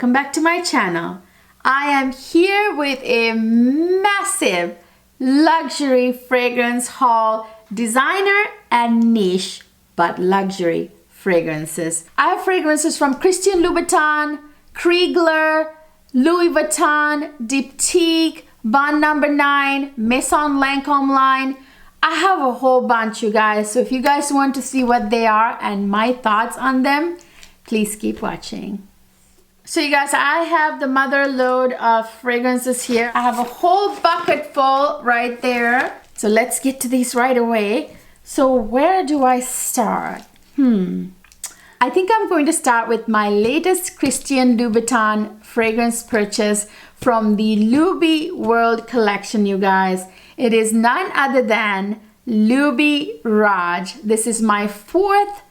welcome back to my channel. I am here with a massive luxury fragrance haul, designer and niche but luxury fragrances. I have fragrances from Christian Louboutin, Krigler, Louis Vuitton, Diptyque, Bond No. 9, Maison Lancôme line. I have a whole bunch, you guys, so if you guys want to see what they are and my thoughts on them, please keep watching. So you guys, I have the mother load of fragrances here. I have a whole bucket full right there. So let's get to these right away. So where do I start? I think I'm going to start with my latest Christian Louboutin fragrance purchase from the Loubi World collection, you guys. It is none other than Loubiraj. This is my fourth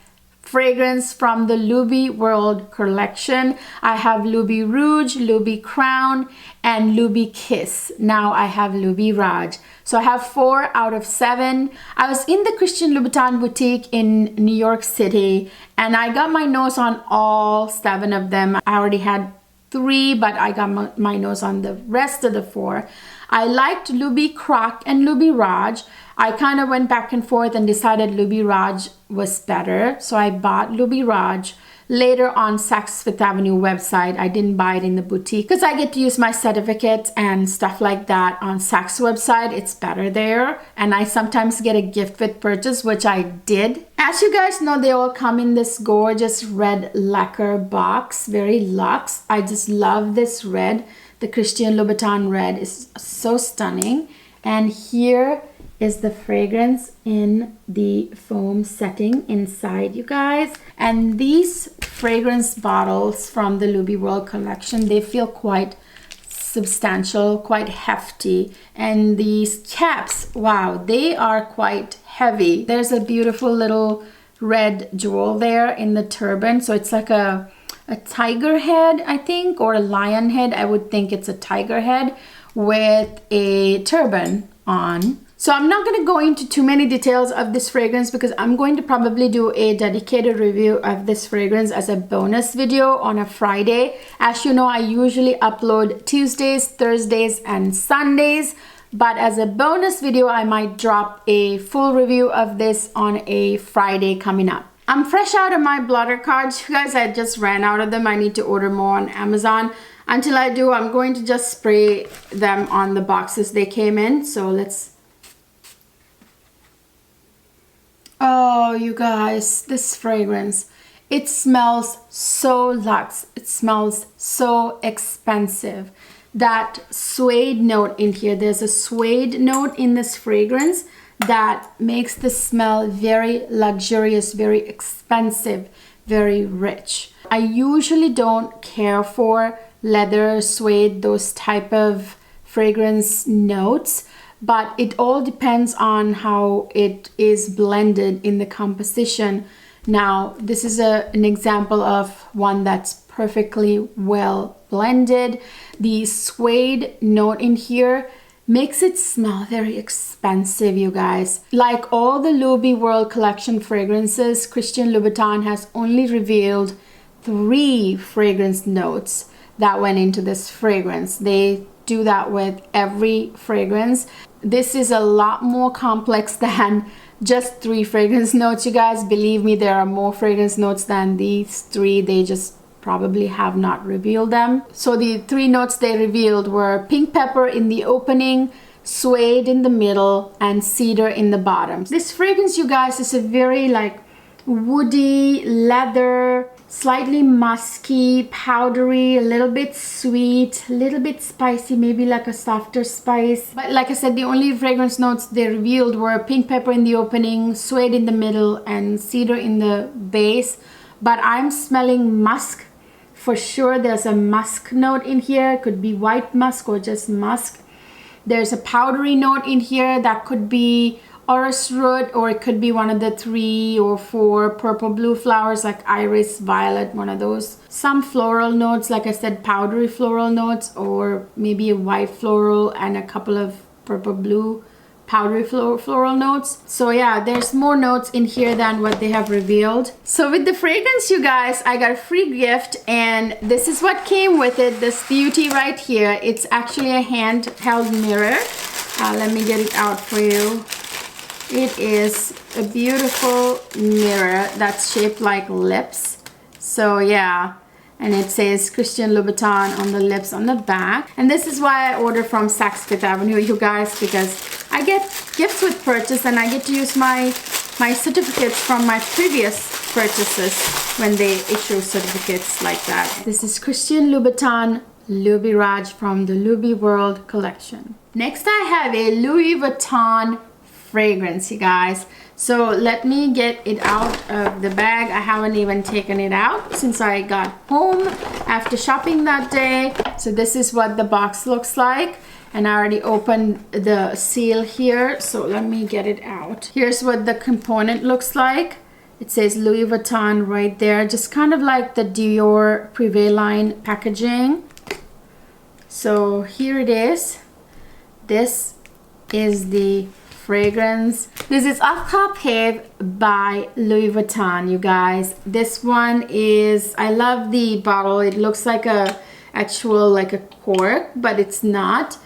fragrance from the Loubi World collection. I have Loubi Rouge, Loubi Crown, and Loubi Kiss. Now I have Loubiraj. So I have 4 out of 7. I was in the Christian Louboutin boutique in New York City and I got my nose on all 7 of them. I already had 3, but I got my nose on the rest of the 4. I liked Loubi Croc and Loubiraj. I kind of went back and forth and decided Loubiraj was better. So I bought Loubiraj later on Saks Fifth Avenue website. I didn't buy it in the boutique because I get to use my certificate and stuff like that on Saks website. It's better there. And I sometimes get a gift with purchase, which I did. As you guys know, they all come in this gorgeous red lacquer box, very luxe. I just love this red. The Christian Louboutin red is so stunning. And here is the fragrance in the foam setting inside, you guys. And these fragrance bottles from the Loubi World collection, they feel quite substantial, quite hefty. And these caps, wow, they are quite heavy. There's a beautiful little red jewel there in the turban. So it's like a tiger head, I think, or a lion head. I would think it's a tiger head with a turban on. So I'm not going to go into too many details of this fragrance because I'm going to probably do a dedicated review of this fragrance as a bonus video on a Friday. As you know, I usually upload Tuesdays, Thursdays, and Sundays. But as a bonus video, I might drop a full review of this on a Friday coming up. I'm fresh out of my blotter cards, you guys. I just ran out of them. I need to order more on Amazon. Until I do, I'm going to just spray them on the boxes they came in. So let's... Oh, you guys, this fragrance, it smells so luxe. It smells so expensive. That suede note in here, there's a suede note in this fragrance that makes the smell very luxurious, very expensive, very rich. I usually don't care for leather, suede, those type of fragrance notes, but it all depends on how it is blended in the composition. Now, this is an example of one that's perfectly well blended. The suede note in here makes it smell very expensive, you guys. Like all the Loubi World collection fragrances, Christian Louboutin has only revealed 3 fragrance notes that went into this fragrance. They do that with every fragrance. This is a lot more complex than just 3 fragrance notes, you guys. Believe me, there are more fragrance notes than these 3. They just probably have not revealed them. So the 3 notes they revealed were pink pepper in the opening, suede in the middle, and cedar in the bottom. This fragrance, you guys, is a very like woody, leather, slightly musky, powdery, a little bit sweet, a little bit spicy, maybe like a softer spice. But like I said, the only fragrance notes they revealed were pink pepper in the opening, suede in the middle, and cedar in the base. But I'm smelling musk. For sure, there's a musk note in here. It could be white musk or just musk. There's a powdery note in here that could be orris root, or it could be one of the 3 or 4 purple blue flowers like iris, violet, one of those. Some floral notes, like I said, powdery floral notes, or maybe a white floral and a couple of purple blue powdery floral notes. So yeah, there's more notes in here than what they have revealed. So with the fragrance, you guys, I got a free gift, and this is what came with it. This beauty right here. It's actually a handheld mirror. Let me get it out for you. It is a beautiful mirror that's shaped like lips. So yeah, and it says Christian Louboutin on the lips on the back. And this is why I order from Saks Fifth Avenue, you guys, because I get gifts with purchase, and I get to use my certificates from my previous purchases when they issue certificates like that. This is Christian Louboutin Loubiraj from the Loubi World collection. Next, I have a Louis Vuitton fragrance, you guys. So let me get it out of the bag. I haven't even taken it out since I got home after shopping that day. So this is what the box looks like, and I already opened the seal here, so let me get it out. Here's what the component looks like. It says Louis Vuitton right there, just kind of like the Dior Privé line packaging. So here it is. This is the fragrance. This is Attrape-Rêves by Louis Vuitton, you guys. This one is, I love the bottle. It looks like a actual like a cork, but it's not.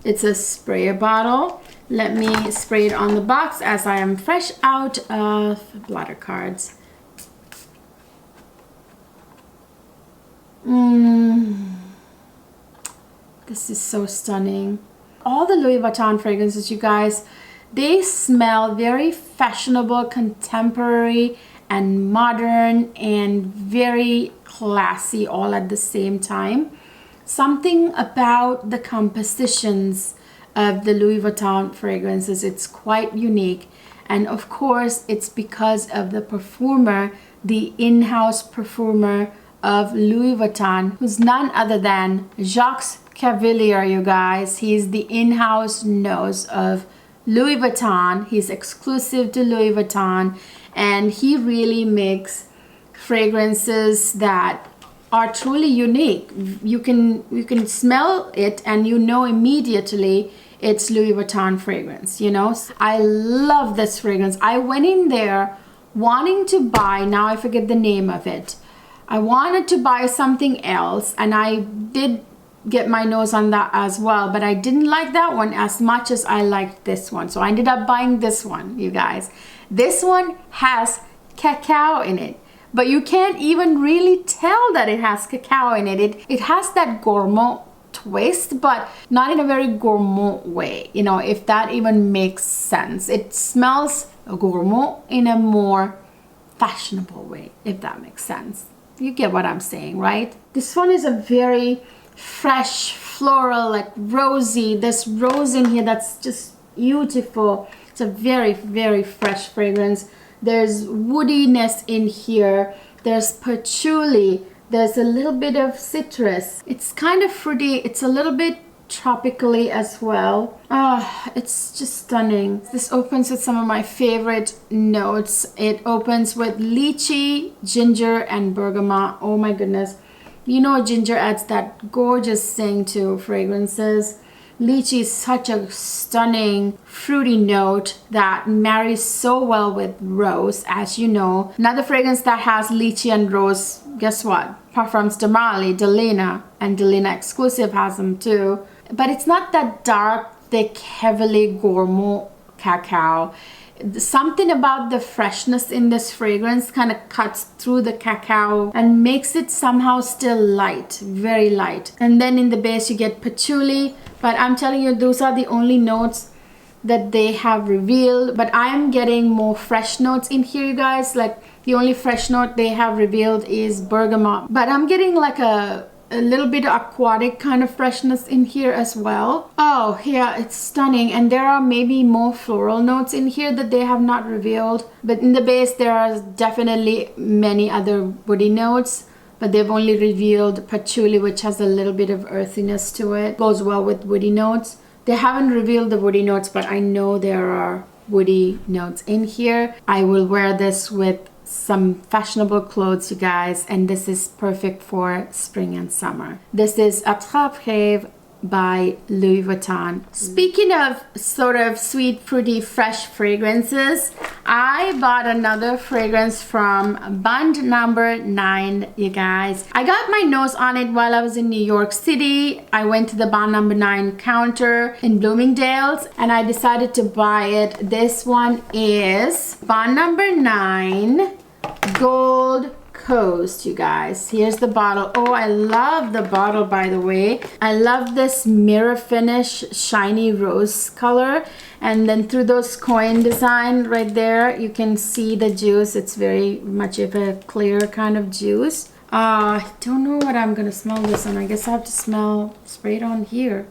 It's a sprayer bottle. Let me spray it on the box as I am fresh out of bladder cards. This is so stunning. All the Louis Vuitton fragrances, you guys, they smell very fashionable, contemporary, and modern, and very classy all at the same time. Something about the compositions of the Louis Vuitton fragrances, it's quite unique. And of course, it's because of the perfumer, the in-house perfumer of Louis Vuitton, who's none other than Jacques Cavalier, you guys. He's the in-house nose of Louis Vuitton. He's exclusive to Louis Vuitton, and he really makes fragrances that are truly unique. You can smell it and you know immediately it's Louis Vuitton fragrance, you know. I love this fragrance. I went in there wanting to buy, now I forget the name of it. I wanted to buy something else, and I did get my nose on that as well, but I didn't like that one as much as I liked this one, so I ended up buying this one, you guys. This one has cacao in it, but you can't even really tell that it has cacao in it. It has that gourmand twist, but not in a very gourmand way, you know, if that even makes sense. It smells gourmand in a more fashionable way, if that makes sense. You get what I'm saying, right? This one is a very fresh, floral, like rosy. There's rose in here that's just beautiful. It's a very, very fresh fragrance. There's woodiness in here. There's patchouli. There's a little bit of citrus. It's kind of fruity. It's a little bit tropically as well. It's just stunning. This opens with some of my favorite notes. It opens with lychee, ginger, and bergamot. Oh my goodness. You know, ginger adds that gorgeous thing to fragrances. Lychee is such a stunning fruity note that marries so well with rose, as you know. Another fragrance that has lychee and rose, guess what? Parfums de Marly, Delina, and Delina Exclusive has them too. But it's not that dark, thick, heavily gourmand cacao. Something about the freshness in this fragrance kind of cuts through the cacao and makes it somehow still light, very light. And then in the base you get patchouli, but I'm telling you, those are the only notes that they have revealed. But I am getting more fresh notes in here, you guys. Like the only fresh note they have revealed is bergamot, but I'm getting like a little bit of aquatic kind of freshness in here as well. Oh yeah, it's stunning. And there are maybe more floral notes in here that they have not revealed, but in the base there are definitely many other woody notes, but they've only revealed patchouli, which has a little bit of earthiness to it. Goes well with woody notes. They haven't revealed the woody notes, but I know there are woody notes in here. I will wear this with some fashionable clothes, you guys, and this is perfect for spring and summer. This is Attrape-Rêves by Louis Vuitton. Speaking of sort of sweet, fruity, fresh fragrances, I bought another fragrance from Bond number 9, you guys. I got my nose on it while I was in New York City. I went to the Bond number 9 counter in Bloomingdale's and I decided to buy it. This one is Bond number 9 Gold Coast, you guys. Here's the bottle. Oh, I love the bottle, by the way. I love this mirror finish shiny rose color, and then through those coin design right there you can see the juice. It's very much of a clear kind of juice. I don't know what I'm gonna smell this on. I guess I have to spray it on here.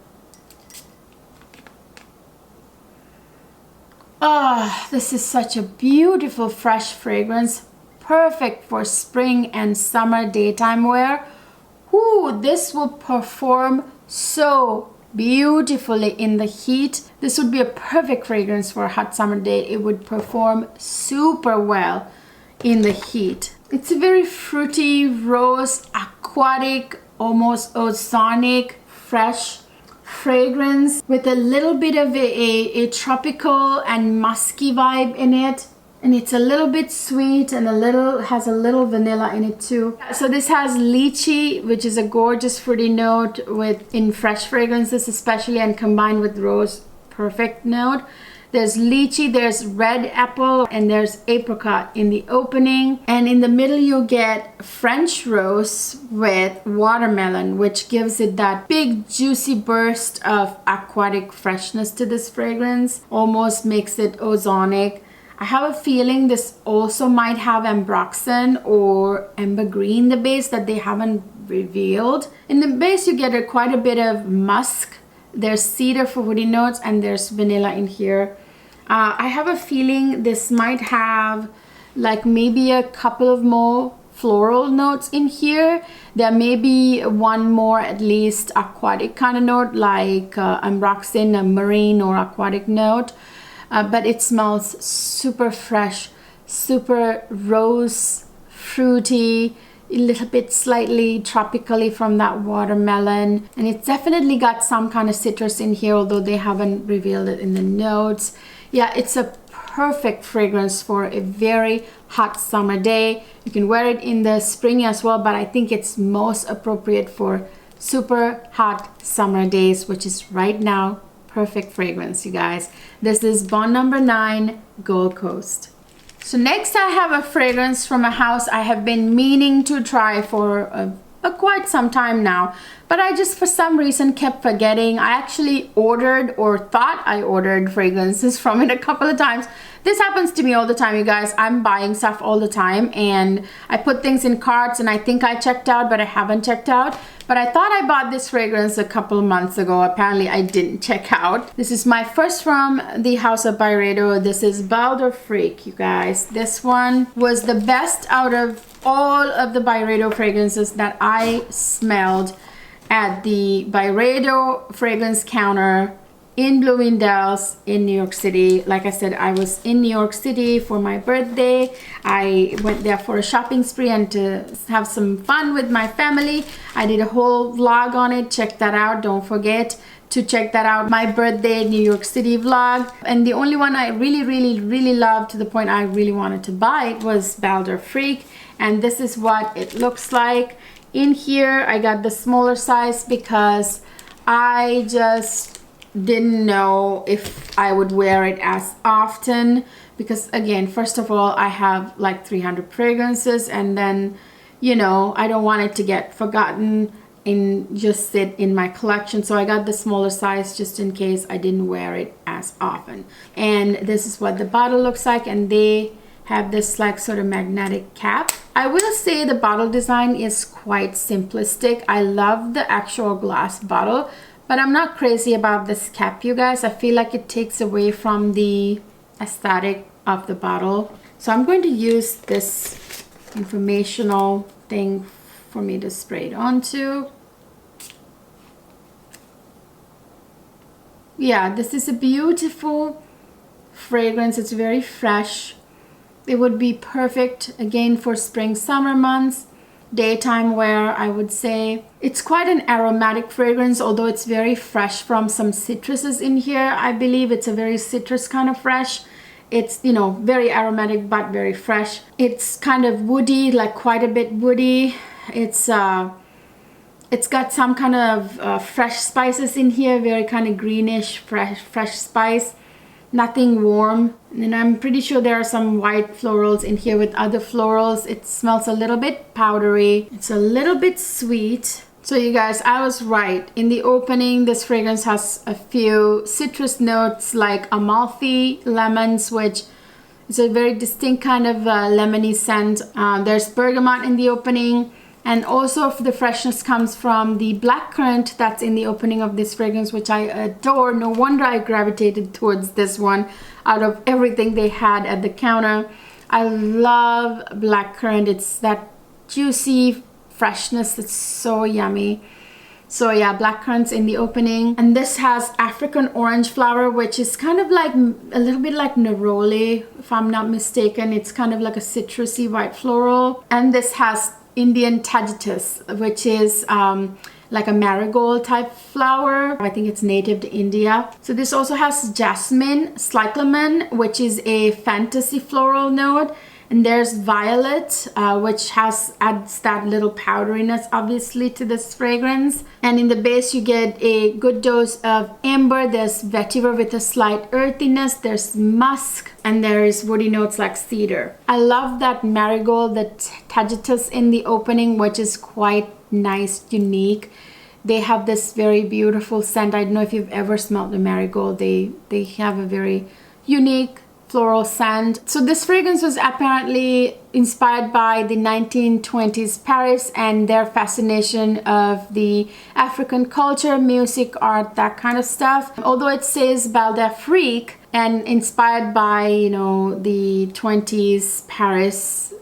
This is such a beautiful fresh fragrance, perfect for spring and summer daytime wear. Ooh, this will perform so beautifully in the heat. This would be a perfect fragrance for a hot summer day. It would perform super well in the heat. It's a very fruity, rose, aquatic, almost ozonic, fresh fragrance with a little bit of a tropical and musky vibe in it. And it's a little bit sweet and has a little vanilla in it too. So this has lychee, which is a gorgeous fruity note in fresh fragrances especially, and combined with rose, perfect note. There's lychee, there's red apple, and there's apricot in the opening. And in the middle you get French rose with watermelon, which gives it that big juicy burst of aquatic freshness to this fragrance. Almost makes it ozonic. I have a feeling this also might have ambroxan or ambergris in the base that they haven't revealed. In the base you get quite a bit of musk. There's cedar for woody notes, and there's vanilla in here. I have a feeling this might have like maybe a couple of more floral notes in here. There may be one more at least aquatic kind of note, like ambroxan, a marine or aquatic note. But it smells super fresh, super rose, fruity, a little bit slightly tropically from that watermelon. And it's definitely got some kind of citrus in here, although they haven't revealed it in the notes. Yeah, it's a perfect fragrance for a very hot summer day. You can wear it in the spring as well, but I think it's most appropriate for super hot summer days, which is right now. Perfect fragrance, you guys. This is Bond number 9 Gold Coast. So next I have a fragrance from a house I have been meaning to try for quite some time now, but I just for some reason kept forgetting. I actually ordered or thought I ordered fragrances from it a couple of times. This happens to me all the time, you guys. I'm buying stuff all the time and I put things in carts and I think I checked out, but I haven't checked out. But I thought I bought this fragrance a couple of months ago. Apparently I didn't check out. This is my first from the house of Byredo. This is Bal D'afrique, you guys. This one was the best out of all of the Byredo fragrances that I smelled at the Byredo fragrance counter in Bloomingdale's in New York City. Like I said, I was in New York City for my birthday. I went there for a shopping spree and to have some fun with my family. I did a whole vlog on it. Check that out. Don't forget to check that out. My birthday New York City vlog. And the only one I really loved to the point I really wanted to buy it was Bal D'afrique. And this is what it looks like. In here I got the smaller size because I just didn't know if I would wear it as often, because again, first of all, I have like 300 fragrances, and then, you know, I don't want it to get forgotten and just sit in my collection. So I got the smaller size just in case I didn't wear it as often. And this is what the bottle looks like, and they have this like sort of magnetic cap. I will say the bottle design is quite simplistic. I love the actual glass bottle, but I'm not crazy about this cap, you guys. I feel like it takes away from the aesthetic of the bottle. So I'm going to use this informational thing for me to spray it onto. Yeah, this is a beautiful fragrance. It's very fresh. It would be perfect again for spring summer months. daytime wear, I would say. It's quite an aromatic fragrance, although it's very fresh from some citruses in here. I believe it's a very citrus kind of fresh. It's, you know, very aromatic but very fresh. It's kind of woody, like quite a bit woody. It's got some kind of fresh spices in here, very kind of greenish fresh spice. Nothing warm. And I'm pretty sure there are some white florals in here with other florals. It smells a little bit powdery. It's a little bit sweet. So you guys, I was right. In the opening, this fragrance has a few citrus notes like Amalfi, lemons, which is a very distinct kind of lemony scent. There's bergamot in the opening. And also the freshness comes from the blackcurrant that's in the opening of this fragrance, which I adore. No wonder I gravitated towards this one out of everything they had at the counter. I love blackcurrant. It's that juicy freshness that's so yummy. So yeah, blackcurrant's in the opening. And this has African orange flower, which is kind of like a little bit like neroli, if I'm not mistaken. It's kind of like a citrusy white floral. And this has Indian tagetes, which is like a marigold type flower. I think it's native to India. So this also has jasmine, cyclamen, which is a fantasy floral note. And there's violet, which adds that little powderiness obviously to this fragrance. And in the base you get a good dose of amber. There's vetiver with a slight earthiness. There's musk, and there's woody notes like cedar. I love that marigold, the tagetes in the opening, which is quite nice, unique. They have this very beautiful scent. I don't know if you've ever smelled the marigold. They have a very unique floral scent. So this fragrance was apparently inspired by the 1920s Paris and their fascination of the African culture, music, art, that kind of stuff. Although it says Bal d'Afrique and inspired by, you know, the 20s Paris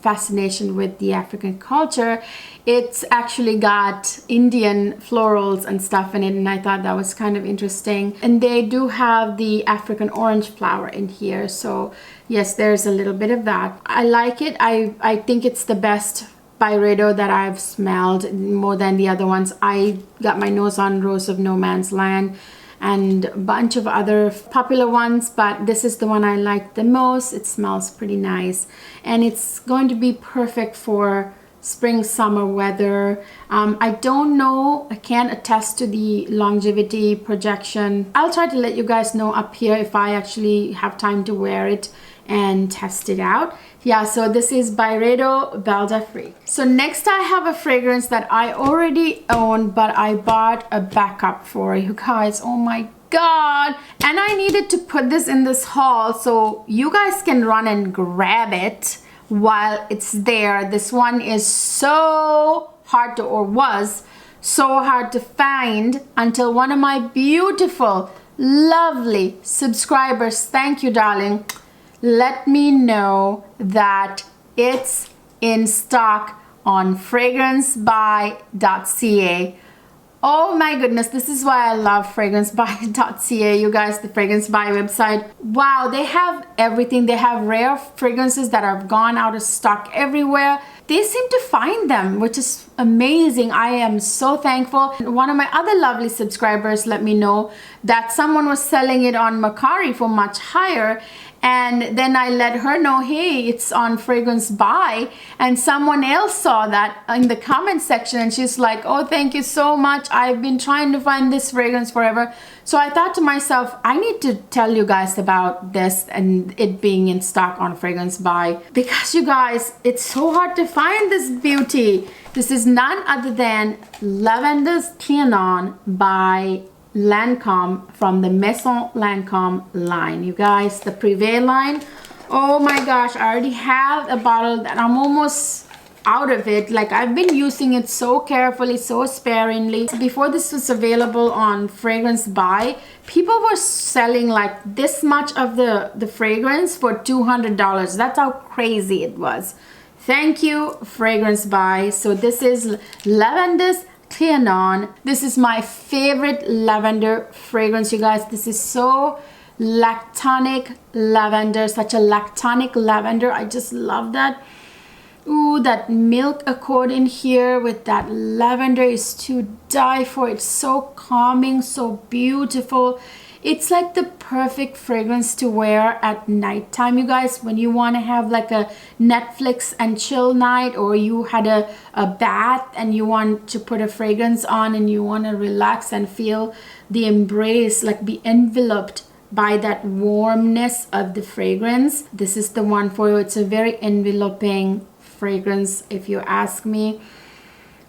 fascination with the African culture, it's actually got Indian florals and stuff in it, and I thought that was kind of interesting. And they do have the African orange flower in here, so yes, there's a little bit of that. I like it. I think it's the best Byredo that I've smelled, more than the other ones. I got my nose on Rose of No Man's Land and a bunch of other popular ones, but this is the one I like the most. It smells pretty nice, and it's going to be perfect for spring summer weather. I don't know, I can't attest to the longevity projection. I'll try to let you guys know up here if I actually have time to wear it and test it out. Yeah, so this is Byredo Bal d'Afrique. So next I have a fragrance that I already own, but I bought a backup for you guys. Oh my god, and I needed to put this in this haul so you guys can run and grab it while it's there. This one is so hard to, or was so hard to find, until one of my beautiful, lovely subscribers, thank you darling, let me know that it's in stock on fragrancebuy.ca. Oh my goodness, this is why I love fragrancebuy.ca, you guys, the Fragrance Buy website. Wow, they have everything. They have rare fragrances that have gone out of stock everywhere. They seem to find them, which is amazing. I am so thankful. One of my other lovely subscribers let me know that someone was selling it on Mercari for much higher, and then I let her know, hey, it's on Fragrance Buy, and someone else saw that in the comment section, and she's like, oh, thank you so much. I've been trying to find this fragrance forever. So I thought to myself, I need to tell you guys about this and it being in stock on Fragrance Buy, because you guys, it's so hard to find this beauty. This is none other than Lavenders Cleo by Lancôme from the Maison Lancôme line. You guys, the Privé line. Oh my gosh, I already have a bottle that I'm almost out of it. Like, I've been using it so carefully, so sparingly. Before this was available on Fragrance Buy, people were selling like this much of the fragrance for $200. That's how crazy it was. Thank you, Fragrance Buy. So this is Lavenders Cleo. This is my favorite lavender fragrance, you guys. This is so lactonic lavender, such a lactonic lavender. I just love that. Ooh, that milk accord in here with that lavender is to die for. It's so calming, so beautiful. It's like the perfect fragrance to wear at nighttime, you guys, when you want to have like a Netflix and chill night, or you had a bath and you want to put a fragrance on and you want to relax and feel the embrace, like be enveloped by that warmness of the fragrance. This is the one for you. It's a very enveloping fragrance, if you ask me.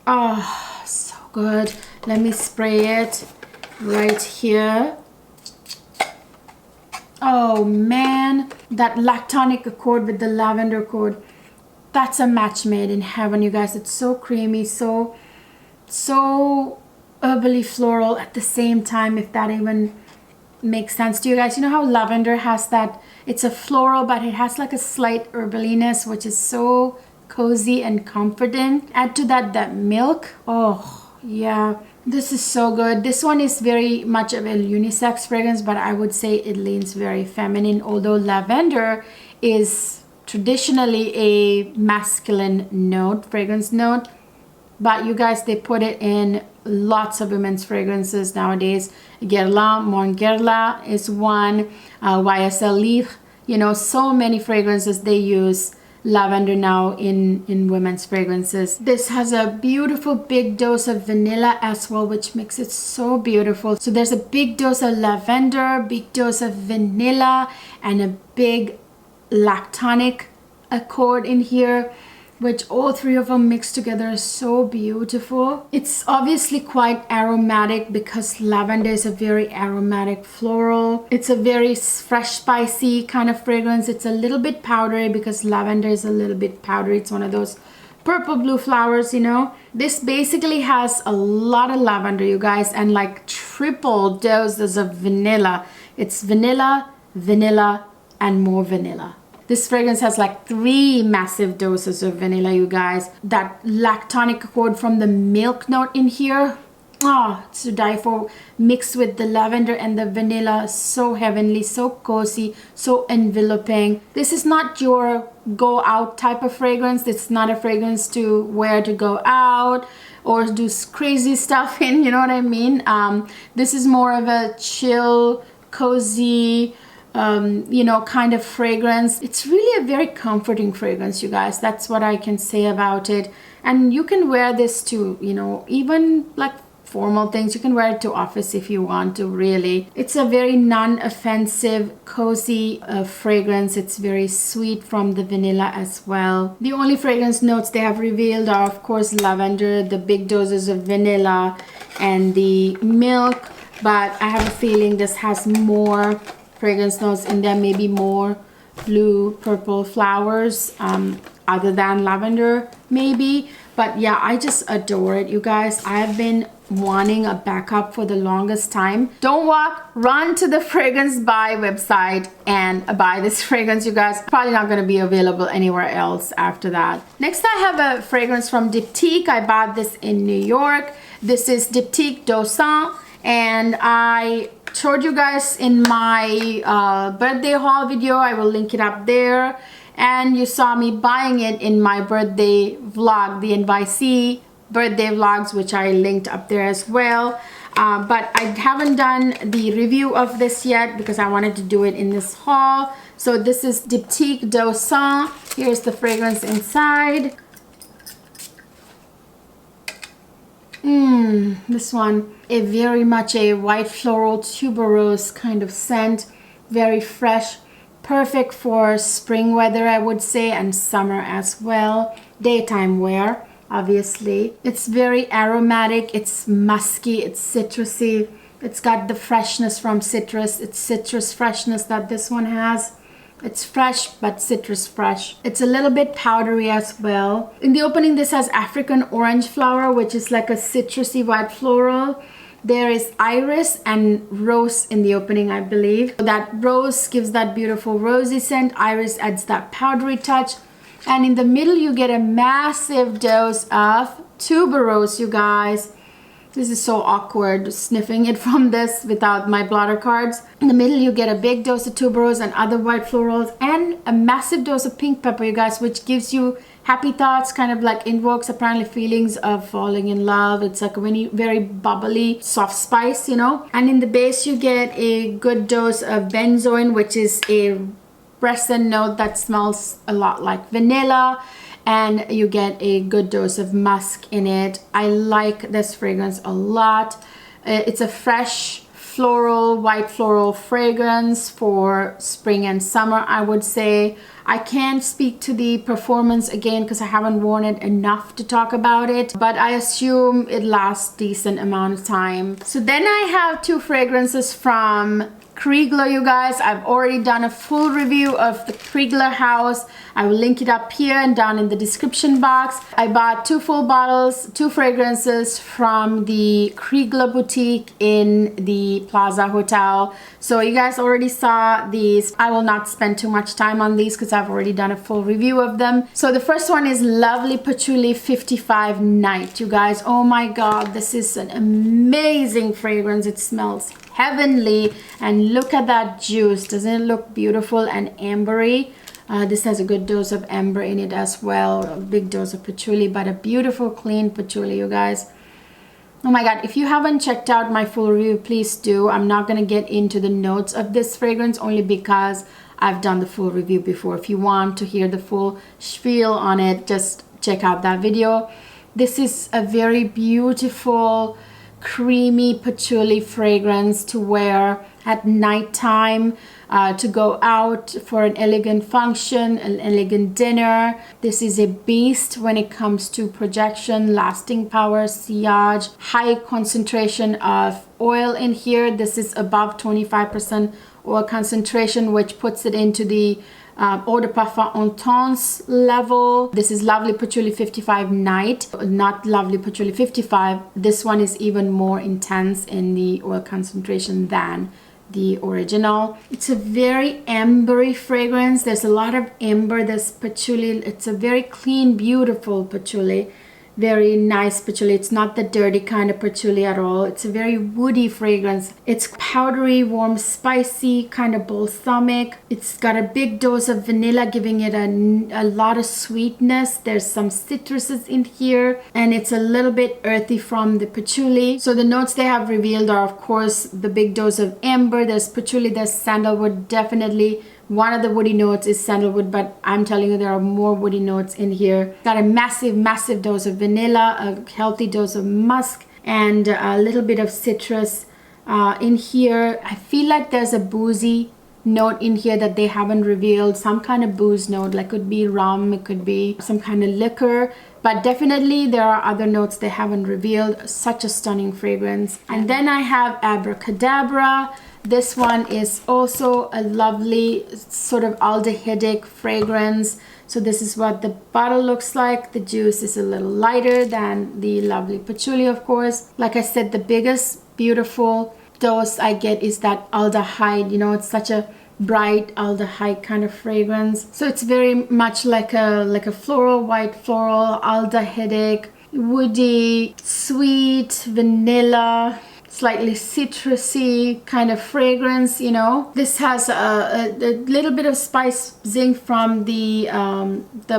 Oh, so good. Let me spray it right here. Oh man, that lactonic accord with the lavender accord, that's a match made in heaven, you guys. It's so creamy, so herbally floral at the same time, if that even makes sense to you guys. You know how lavender has that, it's a floral, but it has like a slight herbaliness, which is so cozy and comforting. Add to that milk. Oh yeah, this is so good. This one is very much of a unisex fragrance, but I would say it leans very feminine, although lavender is traditionally a masculine note, fragrance note. But you guys, they put it in lots of women's fragrances nowadays. Guerlain, Mon Guerlain is one, YSL Libre, you know, so many fragrances they use lavender now in women's fragrances. This has a beautiful big dose of vanilla as well, which makes it so beautiful. So there's a big dose of lavender, big dose of vanilla, and a big lactonic accord in here, which all three of them mixed together is so beautiful. It's obviously quite aromatic because lavender is a very aromatic floral. It's a very fresh, spicy kind of fragrance. It's a little bit powdery because lavender is a little bit powdery. It's one of those purple blue flowers, you know. This basically has a lot of lavender, you guys, and like triple doses of vanilla. It's vanilla, vanilla, and more vanilla. This fragrance has like 3 massive doses of vanilla, you guys. That lactonic accord from the milk note in here, oh, it's to die for. Mixed with the lavender and the vanilla, so heavenly, so cozy, so enveloping. This is not your go out type of fragrance. It's not a fragrance to wear to go out or do crazy stuff in, you know what I mean? This is more of a chill, cozy, you know, kind of fragrance. It's really a very comforting fragrance, you guys. That's what I can say about it. And you can wear this to, you know, even like formal things. You can wear it to office if you want to, really. It's a very non-offensive, cozy fragrance. It's very sweet from the vanilla as well. The only fragrance notes they have revealed are, of course, lavender, the big doses of vanilla, and the milk. But I have a feeling this has more fragrance notes in there, maybe more blue, purple flowers, other than lavender, maybe. But yeah, I just adore it, you guys. I've been wanting a backup for the longest time. Don't walk, run to the Fragrance Buy website and buy this fragrance, you guys. Probably not going to be available anywhere else after that. Next, I have a fragrance from Diptyque. I bought this in New York. This is Diptique Do Son, and I showed you guys in my birthday haul video. I will link it up there. And you saw me buying it in my birthday vlog, the NYC birthday vlogs, which I linked up there as well. But I haven't done the review of this yet because I wanted to do it in this haul. So this is Diptique Do Son. Here's the fragrance inside. This one, a very much a white floral tuberose kind of scent, very fresh, perfect for spring weather, I would say, and summer as well. Daytime wear, obviously. It's very aromatic, it's musky, it's citrusy. It's got the freshness from citrus. It's citrus freshness that this one has. It's fresh, but citrus fresh. It's a little bit powdery as well. In the opening, this has African orange flower, which is like a citrusy white floral. There is iris and rose in the opening, I believe. That rose gives that beautiful rosy scent. Iris adds that powdery touch. And in the middle, you get a massive dose of tuberose, you guys. This is so awkward sniffing it from this without my blotter cards. In the middle you get a big dose of tuberose and other white florals and a massive dose of pink pepper, you guys, which gives you happy thoughts, kind of like invokes apparently feelings of falling in love. It's like a very bubbly soft spice, you know. And in the base you get a good dose of benzoin, which is a resin note that smells a lot like vanilla, and you get a good dose of musk in it. I like this fragrance a lot. It's a fresh floral, white floral fragrance for spring and summer, I would say. I can't speak to the performance again because I haven't worn it enough to talk about it, but I assume it lasts decent amount of time. So then I have two fragrances from Krigler, you guys. I've already done a full review of the Krigler house. I will link it up here and down in the description box. I bought two full bottles, two fragrances from the Krigler boutique in the Plaza Hotel. So you guys already saw these. I will not spend too much time on these because I've already done a full review of them. So the first one is Lovely Patchouli 55 Night, you guys. Oh my god, this is an amazing fragrance. It smells heavenly, and look at that juice. Doesn't it look beautiful and ambery? This has a good dose of amber in it as well, a big dose of patchouli, but a beautiful clean patchouli, you guys. Oh my god, if you haven't checked out my full review, please do. I'm not going to get into the notes of this fragrance only because I've done the full review before. If you want to hear the full spiel on it, just check out that video. This is a very beautiful creamy patchouli fragrance to wear at nighttime, to go out for an elegant function, an elegant dinner. This is a beast when it comes to projection, lasting power, sillage, high concentration of oil in here. This is above 25% oil concentration, which puts it into the eau de parfum intense level. This is Lovely Patchouli 55 Night, not Lovely Patchouli 55. This one is even more intense in the oil concentration than the original. It's a very ambery fragrance. There's a lot of amber. There's patchouli. It's a very clean, beautiful patchouli. Very nice patchouli. It's not the dirty kind of patchouli at all. It's a very woody fragrance. It's powdery, warm, spicy, kind of balsamic. It's got a big dose of vanilla, giving it a lot of sweetness. There's some citruses in here, and it's a little bit earthy from the patchouli. So the notes they have revealed are, of course, the big dose of amber. There's patchouli, there's sandalwood, definitely. One of the woody notes is sandalwood, but I'm telling you there are more woody notes in here. Got a massive dose of vanilla, a healthy dose of musk, and a little bit of citrus in here. I feel like there's a boozy note in here that they haven't revealed. Some kind of booze note, like could be rum, it could be some kind of liquor, but definitely there are other notes they haven't revealed. Such a stunning fragrance. And then I have Abrakaadabra. This one is also a lovely sort of aldehydic fragrance. So this is what the bottle looks like. The juice is a little lighter than the Lovely Patchouli, of course. Like I said, the biggest beautiful dose I get is that aldehyde. You know, it's such a bright aldehyde kind of fragrance. So it's very much like a floral, white floral, aldehydic, woody, sweet, vanilla, slightly citrusy kind of fragrance, you know. This has a little bit of spice zing from the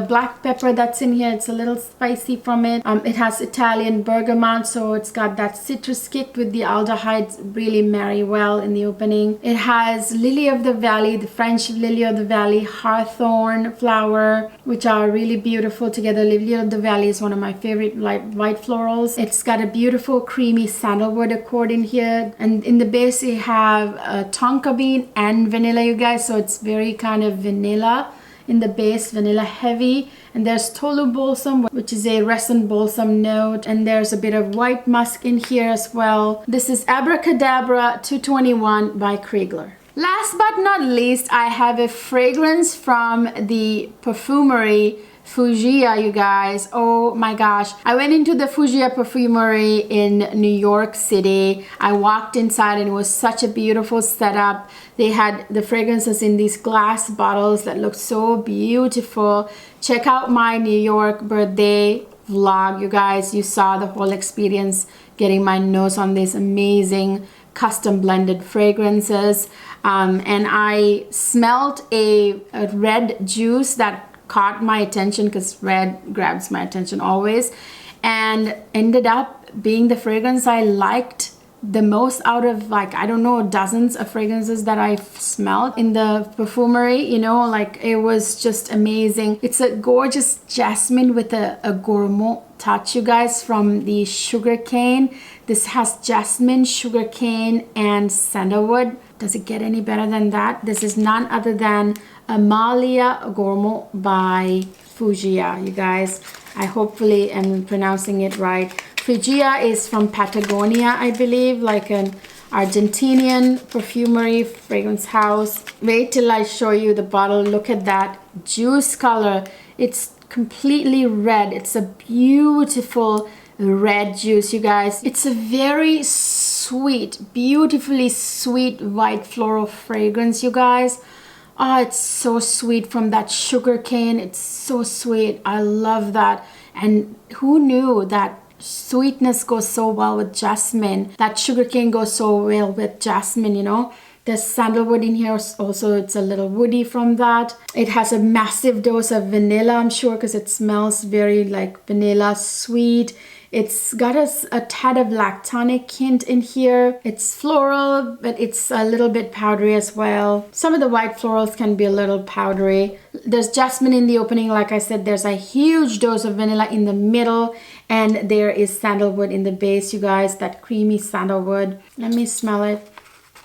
black pepper that's in here. It's a little spicy from it. It has Italian bergamot, so it's got that citrus kick with the aldehydes really marry well in the opening. It has lily of the valley, the French lily of the valley, hawthorn flower, which are really beautiful together. Lily of the valley is one of my favorite white florals. It's got a beautiful creamy sandalwood accord in here, and in the base you have tonka bean and vanilla, you guys, so it's very kind of vanilla in the base, vanilla heavy. And there's tolu balsam, which is a resin balsam note, and there's a bit of white musk in here as well. This is Abrakaadabra 221 by Krigler. Last but not least, I have a fragrance from the perfumery Fueguia, you guys. Oh my gosh, I went into the Fueguia perfumery in New York City. I walked inside and it was such a beautiful setup. They had the fragrances in these glass bottles that looked so beautiful. Check out my New York birthday vlog, you guys. You saw the whole experience getting my nose on these amazing custom blended fragrances. And I smelled a red juice that caught my attention because red grabs my attention always, and ended up being the fragrance I liked the most out of, like, I don't know, dozens of fragrances that I've smelled in the perfumery, you know. Like, it was just amazing. It's a gorgeous jasmine with a gourmand touch, you guys, from the sugarcane. This has jasmine, sugarcane, and sandalwood. Does it get any better than that? This is none other than Amalia Gourmand by Fueguia, you guys. I hopefully am pronouncing it right. Fueguia is from Patagonia, I believe, like an Argentinian perfumery fragrance house. Wait till I show you the bottle. Look at that juice color. It's completely red. It's a beautiful red juice, you guys. It's a very sweet, beautifully sweet white floral fragrance, you guys. Oh, it's so sweet from that sugar cane. It's so sweet. I love that. And who knew that sweetness goes so well with jasmine? That sugar cane goes so well with jasmine, you know. There's sandalwood in here also. It's a little woody from that. It has a massive dose of vanilla, I'm sure, because it smells very like vanilla, sweet. It's got a tad of lactonic hint in here. It's floral, but it's a little bit powdery as well. Some of the white florals can be a little powdery. There's jasmine in the opening. Like I said, there's a huge dose of vanilla in the middle, and there is sandalwood in the base, you guys, that creamy sandalwood. Let me smell it.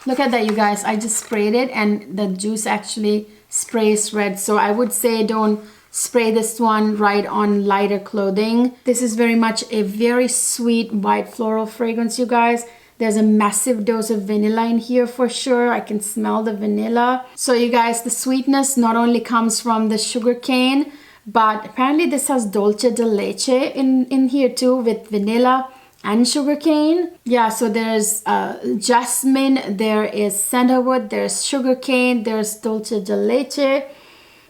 Look at that, you guys. I just sprayed it, and the juice actually sprays red. So I would say don't spray this one right on lighter clothing. This is very much a very sweet white floral fragrance, you guys. There's a massive dose of vanilla in here for sure. I can smell the vanilla. So you guys, the sweetness not only comes from the sugar cane, but apparently this has dulce de leche in here too, with vanilla and sugar cane. Yeah, so there's jasmine, there is sandalwood, there's sugar cane, there's dulce de leche.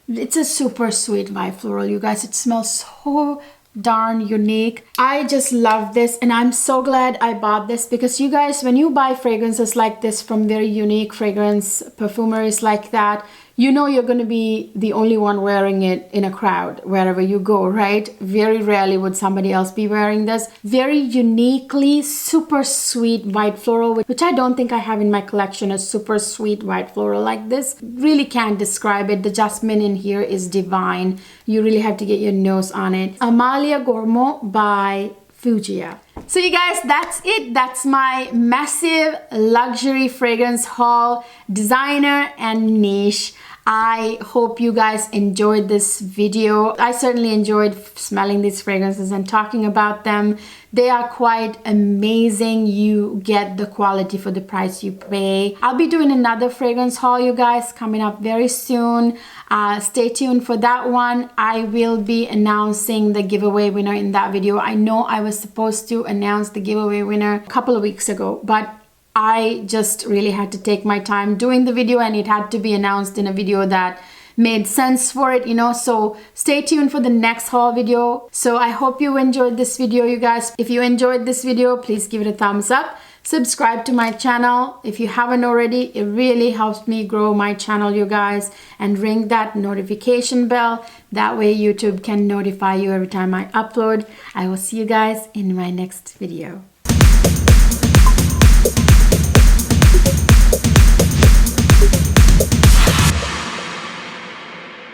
It's a super sweet white floral, you guys. It smells so darn unique. I just love this, and I'm so glad I bought this, because you guys, when you buy fragrances like this from very unique fragrance perfumeries like that, you know you're going to be the only one wearing it in a crowd wherever you go, right? Very rarely would somebody else be wearing this. Very uniquely super sweet white floral, which I don't think I have in my collection, a super sweet white floral like this. Really can't describe it. The jasmine in here is divine. You really have to get your nose on it. Amalia Gourmand by Fueguia. So you guys, that's it. That's my massive luxury fragrance haul, designer and niche. I hope you guys enjoyed this video. I certainly enjoyed smelling these fragrances and talking about them. They are quite amazing. You get the quality for the price you pay. I'll be doing another fragrance haul, you guys, coming up very soon. Stay tuned for that one. I will be announcing the giveaway winner in that video. I know I was supposed to announce the giveaway winner a couple of weeks ago, but I just really had to take my time doing the video, and it had to be announced in a video that made sense for it, you know. So stay tuned for the next haul video. So I hope you enjoyed this video, you guys. If you enjoyed this video, please give it a thumbs up. Subscribe to my channel if you haven't already. It really helps me grow my channel, you guys. And ring that notification bell. That way YouTube can notify you every time I upload. I will see you guys in my next video.